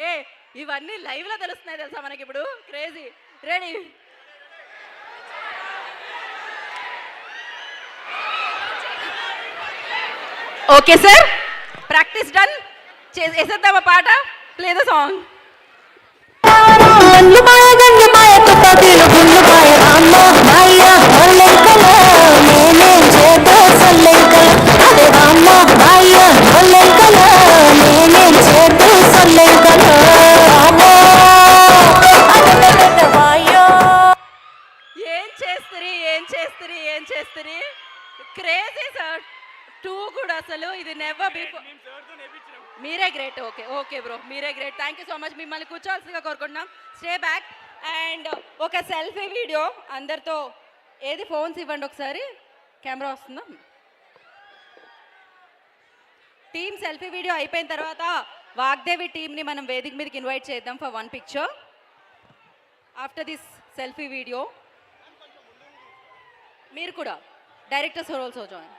ఏ ఇవన్నీ లైవ్ లో తెలుస్తున్నాయి తెలుసా మనకి ఇప్పుడు crazy ready okay sir practice done వేసేద్దామా పాట ప్లే ద సాంగ్ ఏం చేస్తుంది క్రేజీ సార్ 2 కూడా అసలు ఇది నెవర్ బిఫోర్ మీరే గ్రేట్ ఓకే ఓకే బ్రో మీరే great thank you so much మిమ్మల్ని కూర్చోవాల్సిందిగా కోరుకుంటున్నాం స్టే బ్యాక్ అండ్ ఒక సెల్ఫీ వీడియో అందరితో ఏది ఫోన్స్ ఇవ్వండి ఒకసారి కెమెరా వస్తుందా టీమ్ సెల్ఫీ వీడియో అయిపోయిన తర్వాత వాగ్దేవి టీమ్ని మనం వేదిక మీదకి ఇన్వైట్ చేద్దాం for 1 picture after this selfie video మీరు కూడా డైరెక్టర్స్ ఆర్ ఆల్సో జాయిన్